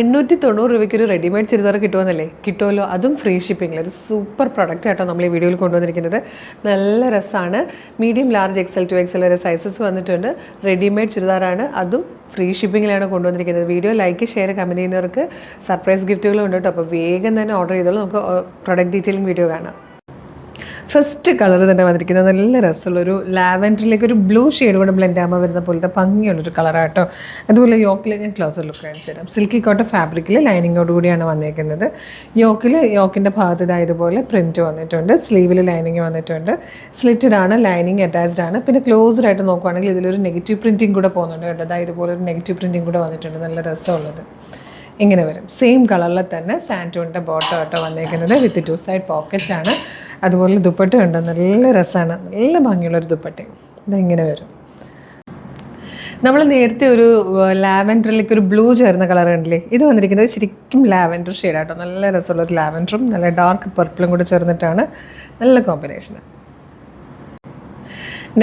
890 രൂപയ്ക്ക് ഒരു റെഡിമെയ്ഡ് ചുരിദാർ കിട്ടുമെന്നല്ലേ? കിട്ടുമല്ലോ, അതും ഫ്രീ ഷിപ്പിങ്ങിൽ. ഒരു സൂപ്പർ പ്രൊഡക്റ്റ് ആട്ടോ നമ്മൾ ഈ വീഡിയോയിൽ കൊണ്ടുവന്നിരിക്കുന്നത്. നല്ല രസമാണ്. Medium, large, XL to XL വരെ സൈസസ് വന്നിട്ടുണ്ട്. റെഡിമെയ്ഡ് ചുരിദാറാണ്, അതും ഫ്രീ ഷിപ്പിങ്ങിലാണ് കൊണ്ടുവന്നിരിക്കുന്നത്. വീഡിയോ ലൈക്ക്, ഷെയർ, കമൻറ്റ് ചെയ്യുന്നവർക്ക് സർപ്രൈസ് ഗിഫ്റ്റുകളും ഉണ്ട് കേട്ടോ. അപ്പോൾ വേഗം തന്നെ ഓർഡർ ചെയ്തോളൂ. നമുക്ക് പ്രൊഡക്റ്റ് ഡീറ്റെയിലിംഗ് വീഡിയോ കാണാം. ഫസ്റ്റ് കളർ തന്നെ വന്നിരിക്കുന്നത് നല്ല രസമുള്ളൊരു ലാവൻഡറിലേക്ക് ഒരു ബ്ലൂ ഷെയ്ഡ് കൂടെ ബ്ലെൻഡ് ആകുമ്പോൾ വരുന്ന പോലത്തെ ഭംഗിയുള്ളൊരു കളറാട്ടോ. അതുപോലെ യോക്കിൽ ഞാൻ ക്ലോസർ ലുക്ക് കാണിച്ചു തരാം. സിൽക്കി കോട്ടൺ ഫാബ്രിക്കിൽ ലൈനിങ്ങോട് കൂടിയാണ് വന്നിരിക്കുന്നത്. യോക്കിൻ്റെ ഭാഗത്ത് ഇതായതുപോലെ പ്രിൻറ്റ് വന്നിട്ടുണ്ട്. സ്ലീവിൽ ലൈനിങ് വന്നിട്ടുണ്ട്. സ്ലിറ്റഡ് ആണ്, ലൈനിങ് അറ്റാച്ച്ഡ് ആണ്. പിന്നെ ക്ലോസ്ഡ് ആയിട്ട് നോക്കുവാണെങ്കിൽ ഇതിലൊരു നെഗറ്റീവ് പ്രിൻറ്റിങ് കൂടെ പോകുന്നുണ്ട് കേട്ടോ. അതായത് ഇതുപോലെ ഒരു നെഗറ്റീവ് പ്രിൻറ്റിങ് കൂടെ വന്നിട്ടുണ്ട്. നല്ല രസമുള്ളത് ഇങ്ങനെ വരും. സെയിം കളറിൽ തന്നെ സാൻറ്റൂണിൻ്റെ ബോട്ടം ആട്ടോ വന്നിരിക്കുന്നത്. വിത്ത് 2 സൈഡ് പോക്കറ്റ് ആണ്. അതുപോലെ ദുപ്പട്ട ഉണ്ട്. നല്ല രസമാണ്, നല്ല ഭംഗിയുള്ളൊരു ദുപ്പട്ടയും. ഇതെങ്ങനെ വരും. നമ്മൾ നേരത്തെ ഒരു ലാവൻഡറിലേക്ക് ഒരു ബ്ലൂ ചേർന്ന കളർ ഉണ്ടല്ലേ, ഇത് വന്നിരിക്കുന്നത് ശരിക്കും ലാവൻഡർ ഷെയ്ഡാട്ടോ. നല്ല രസമുള്ളൊരു ലാവൻഡറും നല്ല ഡാർക്ക് പർപ്പിളും കൂടെ ചേർന്നിട്ടാണ്. നല്ല കോമ്പിനേഷൻ.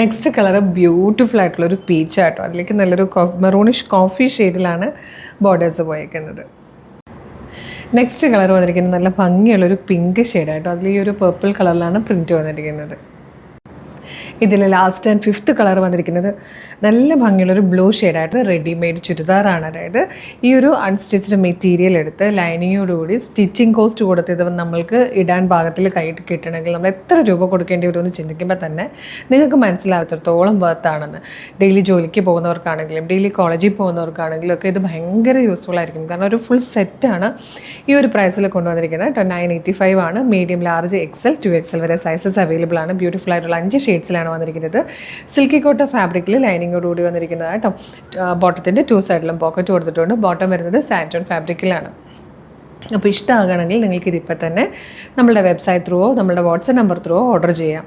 നെക്സ്റ്റ് കളർ ബ്യൂട്ടിഫുൾ ആയിട്ടുള്ളൊരു പീച്ചാട്ടോ. അതിലേക്ക് നല്ലൊരു മെറൂണിഷ് കോഫി ഷെയ്ഡിലാണ് ബോർഡേഴ്സ് പോയേക്കുന്നത്. നെക്സ്റ്റ് കളർ വന്നിരിക്കുന്നത് നല്ല ഭംഗിയുള്ളൊരു പിങ്ക് ഷെയ്ഡായിട്ടോ. അതിൽ ഈ ഒരു പർപ്പിൾ കളറിലാണ് പ്രിൻറ്റ് വന്നിരിക്കുന്നത്. ഇതിൽ ലാസ്റ്റ് ആൻഡ് 5th കളർ വന്നിരിക്കുന്നത് നല്ല ഭംഗിയുള്ളൊരു ബ്ലൂ ഷെയ്ഡായിട്ട് റെഡിമെയ്ഡ് ചുരിദാറാണ്. അതായത് ഈ ഒരു അൺസ്റ്റിച്ച്ഡ് മെറ്റീരിയൽ എടുത്ത് ലൈനിങ്ങോടുകൂടി സ്റ്റിച്ചിങ് കോസ്റ്റ് കൊടുത്ത് ഇത് നമ്മൾക്ക് ഇടാൻ പാകത്തിൽ കൈയിട്ട് കിട്ടണമെങ്കിൽ നമ്മൾ എത്ര രൂപ കൊടുക്കേണ്ടി വരുമെന്ന് ചിന്തിക്കുമ്പോൾ തന്നെ നിങ്ങൾക്ക് മനസ്സിലാകത്തോളം വർത്താണെന്ന്. ഡെയിലി ജോലിക്ക് പോകുന്നവർക്കാണെങ്കിലും ഡെയിലി കോളേജിൽ പോകുന്നവർക്കാണെങ്കിലും ഒക്കെ ഇത് ഭയങ്കര യൂസ്ഫുൾ ആയിരിക്കും. കാരണം ഒരു ഫുൾ സെറ്റാണ് ഈ ഒരു പ്രൈസിൽ കൊണ്ടുവന്നിരിക്കുന്നത് കേട്ടോ. 985 ആണ്. Medium, large, XL to XL വരെ സൈസസ് അവൈലബിൾ ആണ്. ബ്യൂട്ടിഫുൾ ആയിട്ടുള്ള 5 ഷെയ്ഡ്സിലാണ് വന്നിരിക്കുന്നത്. സിൽക്കി കോട്ടൺ ഫാബ്രിക്കിൽ ലൈനിങ്ങോടുകൂടി വന്നിരിക്കുന്നത് കേട്ടോ. ബോട്ടത്തിൻ്റെ 2 സൈഡിലും പോക്കറ്റ് കൊടുത്തിട്ടുണ്ട്. ബോട്ടം വരുന്നത് സാൻറ്റോൺ ഫാബ്രിക്കിലാണ്. അപ്പോൾ ഇഷ്ടമാകണമെങ്കിൽ നിങ്ങൾക്ക് ഇതിപ്പോൾ തന്നെ നമ്മളുടെ വെബ്സൈറ്റ് ത്രൂവോ നമ്മളുടെ വാട്സപ്പ് നമ്പർ ത്രൂവോ ഓർഡർ ചെയ്യാം.